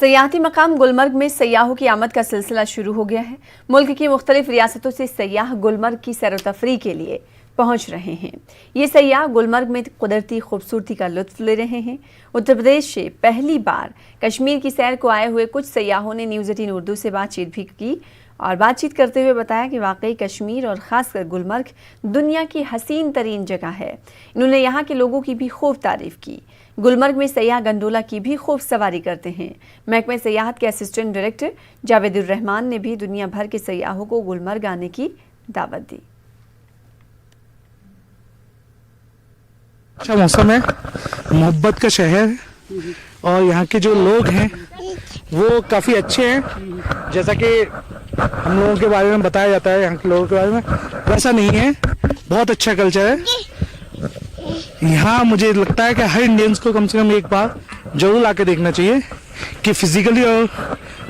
सयाहती मकाम गुलमर्ग में सयाहों की आमद का सिलसिला शुरू हो गया है। मुल्क की मुख्तलिफ रियासतों से सयाह गुलमर्ग की सैर व तफरीह के लिए पहुंच रहे हैं। ये सयाह गुलमर्ग में कुदरती खूबसूरती का लुत्फ ले रहे हैं। उत्तर प्रदेश से पहली बार कश्मीर की सैर को आए हुए कुछ सयाहों ने न्यूज़ 18 उर्दू से बातचीत भी की और बातचीत करते हुए बताया कि वाकई कश्मीर और ख़ासकर गुलमर्ग दुनिया की हसीन तरीन जगह है। इन्होंने यहाँ के लोगों की भी खूब तारीफ की। गुलमर्ग में सयाह गंडोला की भी खूब सवारी करते हैं। महकमे सयाहत के असिस्टेंट डायरेक्टर जावेदुर रहमान ने भी दुनिया भर के सयाहों को गुलमर्ग आने की दावत दी। अच्छा मौसम है, मोहब्बत का शहर है और यहाँ के जो लोग हैं वो काफ़ी अच्छे हैं। जैसा कि हम लोगों के बारे में बताया जाता है यहाँ के लोगों के बारे में, वैसा नहीं है। बहुत अच्छा कल्चर है यहाँ। मुझे लगता है कि हर इंडियंस को कम से कम एक बार जरूर आके देखना चाहिए कि फिजिकली और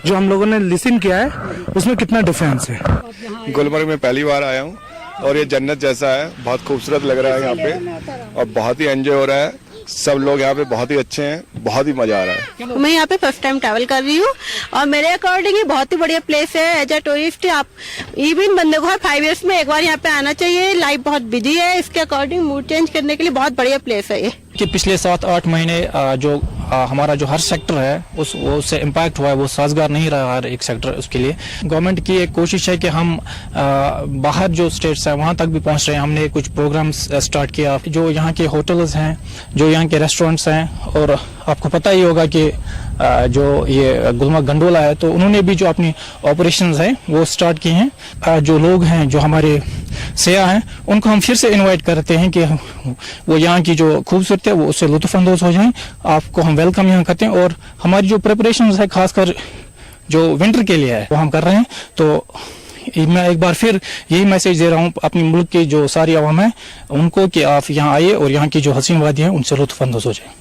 जो हम लोगों ने लिसन किया है उसमें कितना डिफरेंस है। गुलमर्ग में पहली बार आया हूँ और ये जन्नत जैसा है, बहुत खूबसूरत लग रहा है यहाँ पे और बहुत ही एंजॉय हो रहा है। सब लोग यहाँ पे बहुत ही अच्छे हैं, बहुत ही मजा आ रहा है। मैं यहाँ पे फर्स्ट टाइम ट्रैवल कर रही हूँ और मेरे अकॉर्डिंग ये बहुत ही बढ़िया प्लेस है। एज अ टूरिस्ट आप इवन बंदे को 5 इयर्स में एक बार यहाँ पे आना चाहिए। लाइफ बहुत बिजी है, इसके अकॉर्डिंग मूड चेंज करने के लिए बहुत बढ़िया प्लेस है ये। कि पिछले 7-8 महीने जो हमारा जो हर सेक्टर है उससे इम्पैक्ट हुआ है, वो साजगार नहीं रहा हर एक सेक्टर। उसके लिए गवर्नमेंट की एक कोशिश है कि हम बाहर जो स्टेट्स हैं वहाँ तक भी पहुँच रहे हैं। हमने कुछ प्रोग्राम्स स्टार्ट किया। जो यहाँ के होटल्स हैं, जो यहाँ के रेस्टोरेंट्स हैं, और आपको पता ही होगा कि जो ये गुलमर्ग गंडोला है तो उन्होंने भी जो अपनी ऑपरेशंस हैं वो स्टार्ट किए हैं। जो लोग हैं, जो हमारे सयाह हैं, उनको हम फिर से इनवाइट करते हैं कि वो यहाँ की जो खूबसूरती है वो उससे लुत्फ़अंदोज़ हो जाएं। आपको हम वेलकम यहाँ करते हैं और हमारी जो प्रिपरेशंस है खासकर जो विंटर के लिए है वो हम कर रहे हैं। तो मैं एक बार फिर यही मैसेज दे रहा हूँ अपने मुल्क की जो सारी आवाम है उनको कि आप यहाँ आइए और यहाँ की जो हसीन वादी है उनसे लुत्फ़अंदोज़ हो जाए।